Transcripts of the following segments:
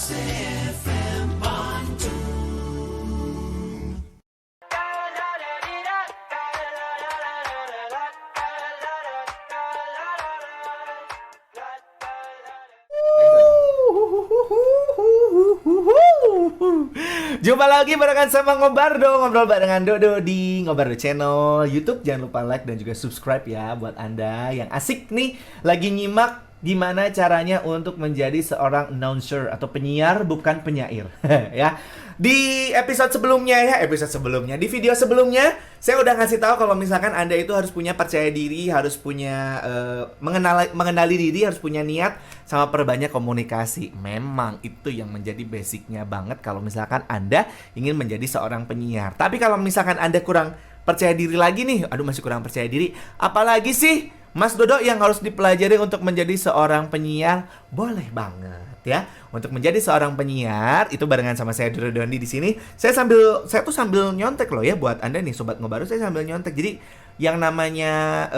Jumpa lagi barengan sama Ngobardo, ngobrol barengan Dodo di Ngobardo Channel YouTube. Jangan lupa like dan juga subscribe ya buat Anda yang asik nih lagi nyimak gimana caranya untuk menjadi seorang announcer atau penyiar bukan penyair ya. Di video sebelumnya saya udah ngasih tahu kalau misalkan Anda itu harus punya percaya diri, harus punya mengenali diri, harus punya niat sama perbanyak komunikasi. Memang itu yang menjadi basicnya banget kalau misalkan Anda ingin menjadi seorang penyiar. Tapi kalau misalkan Anda kurang percaya diri lagi nih, masih kurang percaya diri, apalagi sih Mas Dodo yang harus dipelajari untuk menjadi seorang penyiar? Boleh banget ya. Untuk menjadi seorang penyiar itu barengan sama saya Dodo Dondi di sini. Saya tuh sambil nyontek loh ya buat Anda nih sobat Ngobaru, saya sambil nyontek. Jadi yang namanya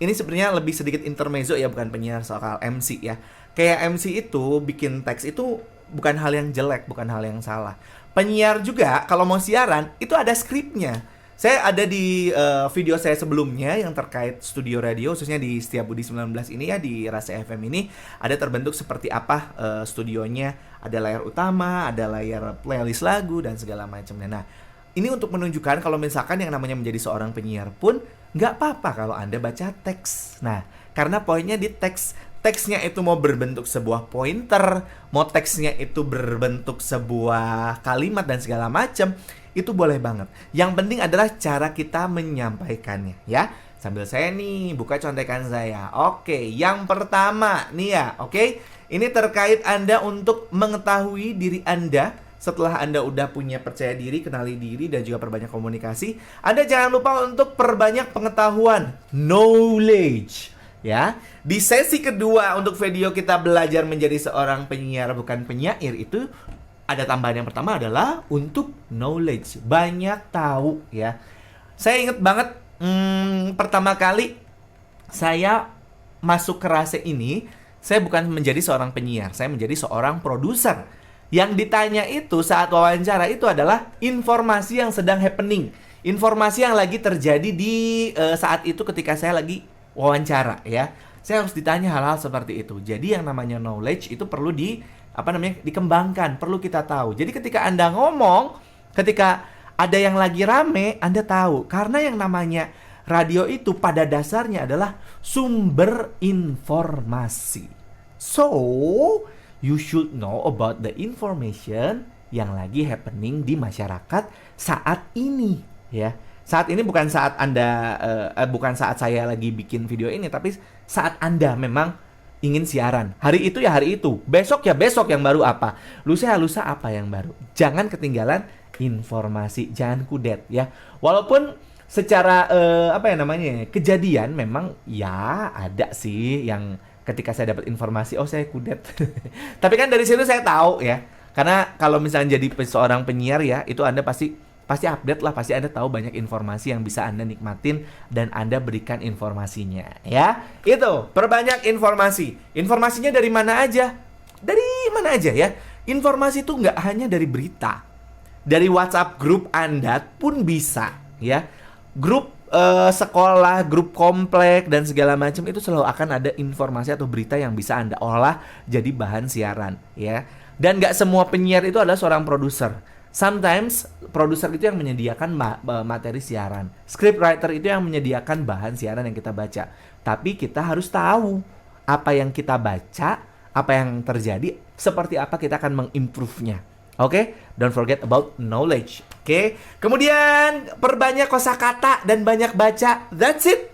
ini sebenarnya lebih sedikit intermezzo ya, bukan penyiar soal MC ya. Kayak MC itu bikin teks itu bukan hal yang jelek, bukan hal yang salah. Penyiar juga kalau mau siaran itu ada skripnya. Saya ada di video saya sebelumnya yang terkait studio radio, khususnya di Setiabudi 19 ini ya, di Rasa FM ini ada terbentuk seperti apa studionya. Ada layar utama, ada layar playlist lagu dan segala macamnya. Nah, ini untuk menunjukkan kalau misalkan yang namanya menjadi seorang penyiar pun nggak apa-apa kalau Anda baca teks. Nah, karena poinnya di teks. Teksnya itu mau berbentuk sebuah pointer, mau teksnya itu berbentuk sebuah kalimat dan segala macam, itu boleh banget. Yang penting adalah cara kita menyampaikannya ya. Sambil saya nih buka contekan saya. Oke, yang pertama nih ya, oke. Ini terkait Anda untuk mengetahui diri Anda. Setelah Anda udah punya percaya diri, kenali diri, dan juga perbanyak komunikasi, Anda jangan lupa untuk perbanyak pengetahuan, knowledge ya. Di sesi kedua untuk video kita belajar menjadi seorang penyiar bukan penyair itu ada tambahan yang pertama adalah untuk knowledge, banyak tahu ya. Saya ingat banget pertama kali saya masuk ke Rase ini, saya bukan menjadi seorang penyiar, saya menjadi seorang produser. Yang ditanya itu saat wawancara itu adalah informasi yang sedang happening, informasi yang lagi terjadi di saat itu ketika saya lagi wawancara ya. Saya harus ditanya hal-hal seperti itu. Jadi yang namanya knowledge itu perlu dikembangkan, perlu kita tahu. Jadi ketika Anda ngomong, ketika ada yang lagi rame, Anda tahu. Karena yang namanya radio itu pada dasarnya adalah sumber informasi. So, you should know about the information yang lagi happening di masyarakat saat ini ya. Saat ini bukan saat Anda bukan saat saya lagi bikin video ini, tapi saat Anda memang ingin siaran. Hari itu ya hari itu, besok ya besok yang baru apa, lusa ya lusa apa yang baru. Jangan ketinggalan informasi, jangan kudet ya. Walaupun secara kejadian memang ya ada sih yang ketika saya dapat informasi, oh saya kudet. Tapi kan dari situ saya tahu ya. Karena kalau misalnya jadi seorang penyiar ya, itu Anda pasti update lah, pasti Anda tahu banyak informasi yang bisa Anda nikmatin dan Anda berikan informasinya ya. Itu, perbanyak informasi. Informasinya dari mana aja? Dari mana aja ya. Informasi itu nggak hanya dari berita. Dari WhatsApp grup Anda pun bisa ya. Grup sekolah, grup komplek dan segala macam itu selalu akan ada informasi atau berita yang bisa Anda olah jadi bahan siaran ya. Dan nggak semua penyiar itu adalah seorang produser. Sometimes produser itu yang menyediakan materi siaran, scriptwriter itu yang menyediakan bahan siaran yang kita baca. Tapi kita harus tahu apa yang kita baca, apa yang terjadi, seperti apa kita akan mengimprove-nya. Oke? Don't forget about knowledge. Oke? Kemudian perbanyak kosakata dan banyak baca. That's it.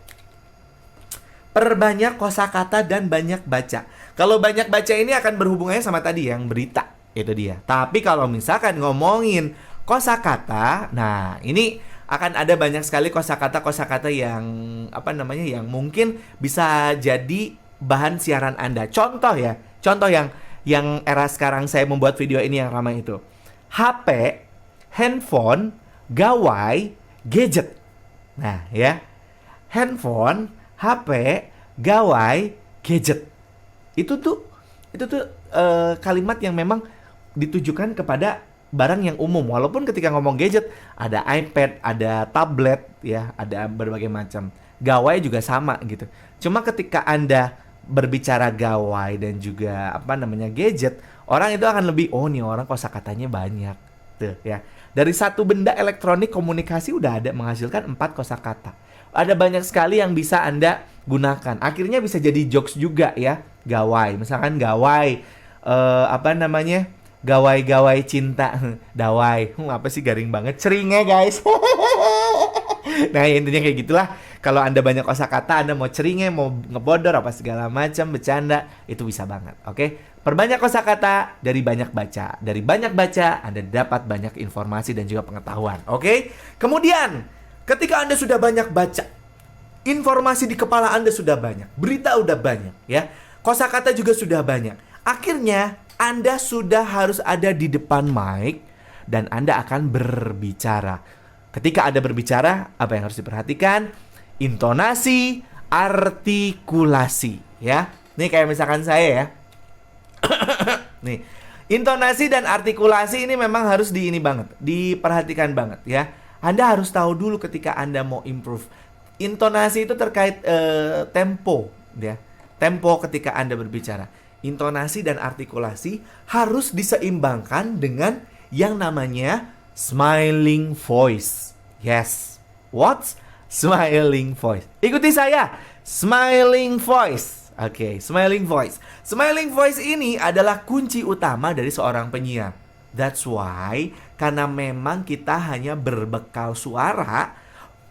Perbanyak kosakata dan banyak baca. Kalau banyak baca ini akan berhubungannya sama tadi yang berita. Itu dia. Tapi kalau misalkan ngomongin kosakata, nah ini akan ada banyak sekali kosakata yang yang mungkin bisa jadi bahan siaran Anda. Contoh yang era sekarang saya membuat video ini yang ramai itu. HP, handphone, gawai, gadget. Nah, ya. Handphone, HP, gawai, gadget. Itu tuh kalimat yang memang ditujukan kepada barang yang umum. Walaupun ketika ngomong gadget, ada iPad, ada tablet, ya, ada berbagai macam. Gawai juga sama gitu. Cuma ketika Anda berbicara gawai dan juga gadget, orang itu akan lebih, oh nih orang kosakatanya banyak. Tuh ya. Dari satu benda elektronik komunikasi udah ada menghasilkan 4 kosakata. Ada banyak sekali yang bisa Anda gunakan. Akhirnya bisa jadi jokes juga ya. Gawai, misalkan gawai gawai-gawai cinta. Dawai. Apa sih garing banget ceringnya, guys. Nah, intinya kayak gitulah. Kalau Anda banyak kosakata, Anda mau ceringnya, mau ngebodor apa segala macam, bercanda, itu bisa banget. Oke? Perbanyak kosakata dari banyak baca. Dari banyak baca, Anda dapat banyak informasi dan juga pengetahuan. Oke? Kemudian, ketika Anda sudah banyak baca, informasi di kepala Anda sudah banyak, berita udah banyak, ya. Kosakata juga sudah banyak. Akhirnya, Anda sudah harus ada di depan mic dan Anda akan berbicara. Ketika Anda berbicara, apa yang harus diperhatikan? Intonasi, artikulasi, ya. Nih kayak misalkan saya ya. Nih, intonasi dan artikulasi ini memang harus diperhatikan banget ya. Anda harus tahu dulu ketika Anda mau improve. Intonasi itu terkait tempo, ya. Tempo ketika Anda berbicara. Intonasi dan artikulasi harus diseimbangkan dengan yang namanya smiling voice. Yes. What's smiling voice? Ikuti saya. Smiling voice. Oke, smiling voice. Smiling voice ini adalah kunci utama dari seorang penyiar. That's why, karena memang kita hanya berbekal suara,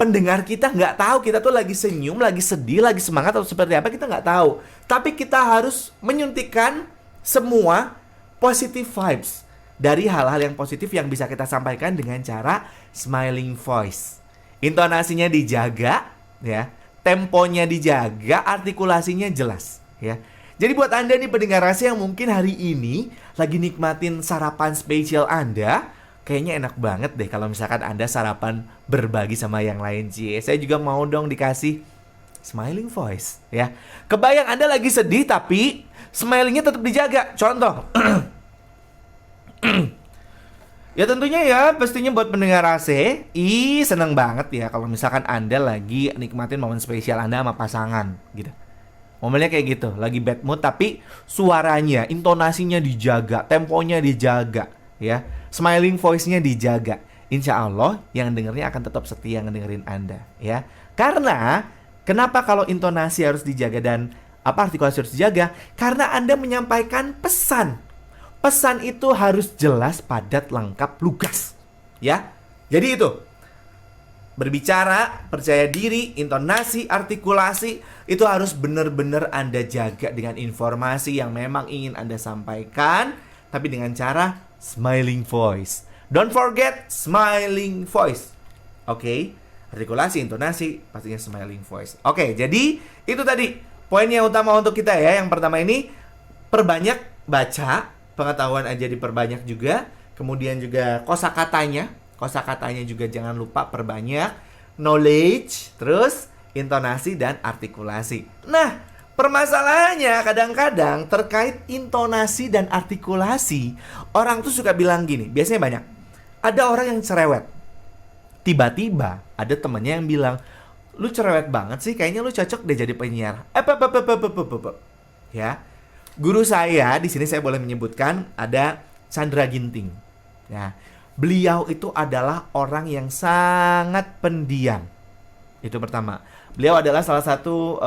pendengar kita nggak tahu kita tuh lagi senyum, lagi sedih, lagi semangat atau seperti apa, kita nggak tahu. Tapi kita harus menyuntikkan semua positive vibes dari hal-hal yang positif yang bisa kita sampaikan dengan cara smiling voice. Intonasinya dijaga, ya, temponya dijaga, artikulasinya jelas, ya. Jadi buat Anda nih pendengar rahasia yang mungkin hari ini lagi nikmatin sarapan spesial Anda, kayaknya enak banget deh kalau misalkan Anda sarapan berbagi sama yang lain. Saya juga mau dong dikasih smiling voice, ya. Kebayang Anda lagi sedih tapi smilingnya tetap dijaga. Contoh. Ya tentunya ya pastinya buat pendengar AC, seneng banget ya kalau misalkan Anda lagi nikmatin momen spesial Anda sama pasangan gitu. Momennya kayak gitu, lagi bad mood tapi suaranya, intonasinya dijaga, temponya dijaga, ya. Smiling voice-nya dijaga. Insya Allah yang dengernya akan tetap setia ngedengerin Anda, ya. Karena kenapa kalau intonasi harus dijaga dan artikulasi harus dijaga? Karena Anda menyampaikan pesan. Pesan itu harus jelas, padat, lengkap, lugas, ya. Jadi itu berbicara, percaya diri, intonasi, artikulasi itu harus benar-benar Anda jaga dengan informasi yang memang ingin Anda sampaikan, tapi dengan cara smiling voice. Don't forget smiling voice. Oke, artikulasi, intonasi, pastinya smiling voice. Oke, jadi itu tadi poin yang utama untuk kita ya. Yang pertama ini perbanyak baca, pengetahuan aja diperbanyak juga. Kemudian juga kosakatanya juga jangan lupa perbanyak. Knowledge, terus intonasi dan artikulasi. Nah, permasalahannya kadang-kadang terkait intonasi dan artikulasi, orang tuh suka bilang gini, biasanya banyak. Ada orang yang cerewet. Tiba-tiba ada temennya yang bilang, lu cerewet banget sih, kayaknya lu cocok deh jadi penyiar. Ya. Guru saya, di sini saya boleh menyebutkan ada Chandra Ginting. Ya. Beliau itu adalah orang yang sangat pendiam. Itu pertama. Beliau adalah salah satu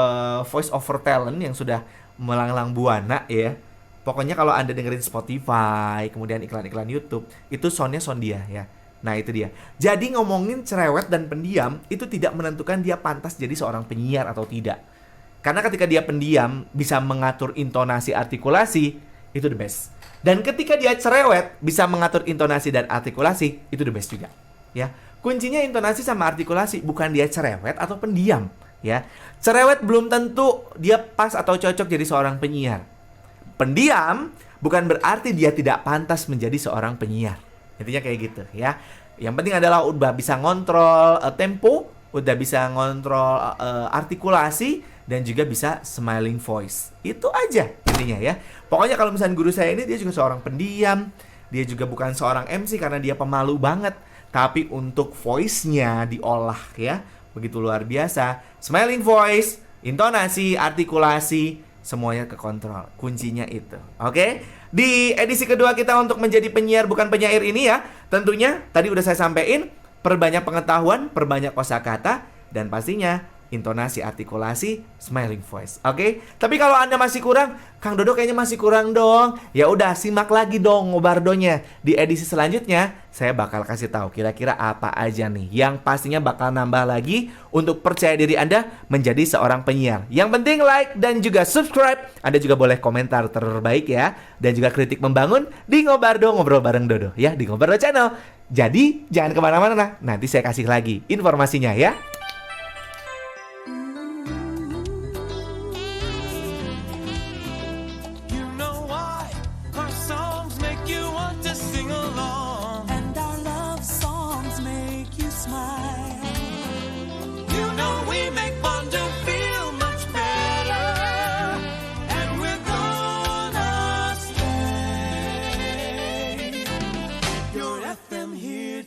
voice over talent yang sudah melanglang buana ya. Pokoknya kalau Anda dengerin Spotify, kemudian iklan-iklan YouTube, itu soundnya sound dia ya. Nah itu dia. Jadi ngomongin cerewet dan pendiam, itu tidak menentukan dia pantas jadi seorang penyiar atau tidak. Karena ketika dia pendiam, bisa mengatur intonasi, artikulasi, itu the best. Dan ketika dia cerewet, bisa mengatur intonasi dan artikulasi, itu the best juga. Ya, kuncinya intonasi sama artikulasi, bukan dia cerewet atau pendiam. Ya, cerewet belum tentu dia pas atau cocok jadi seorang penyiar. Pendiam bukan berarti dia tidak pantas menjadi seorang penyiar. Intinya kayak gitu ya. Yang penting adalah udah bisa ngontrol tempo, udah bisa ngontrol artikulasi, dan juga bisa smiling voice. Itu aja intinya ya. Pokoknya kalau misalnya guru saya ini dia juga seorang pendiam, Dia juga bukan seorang MC karena dia pemalu banget. Tapi untuk voice-nya diolah ya, begitu luar biasa. Smiling voice, intonasi, artikulasi, semuanya kekontrol. Kuncinya itu. Oke? Di edisi kedua kita untuk menjadi penyiar bukan penyair ini ya, tentunya tadi udah saya sampaikan, perbanyak pengetahuan, perbanyak kosakata, dan pastinya intonasi, artikulasi, smiling voice. Oke? Tapi kalau Anda masih kurang, Kang Dodo kayaknya masih kurang dong. Ya udah, simak lagi dong ngobardonya. Di edisi selanjutnya, saya bakal kasih tahu kira-kira apa aja nih yang pastinya bakal nambah lagi untuk percaya diri Anda menjadi seorang penyiar. Yang penting like dan juga subscribe. Anda juga boleh komentar terbaik ya, dan juga kritik membangun di Ngobardo, ngobrol bareng Dodo ya, di Ngobardo Channel. Jadi jangan kemana-mana, nanti saya kasih lagi informasinya ya.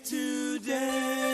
Today,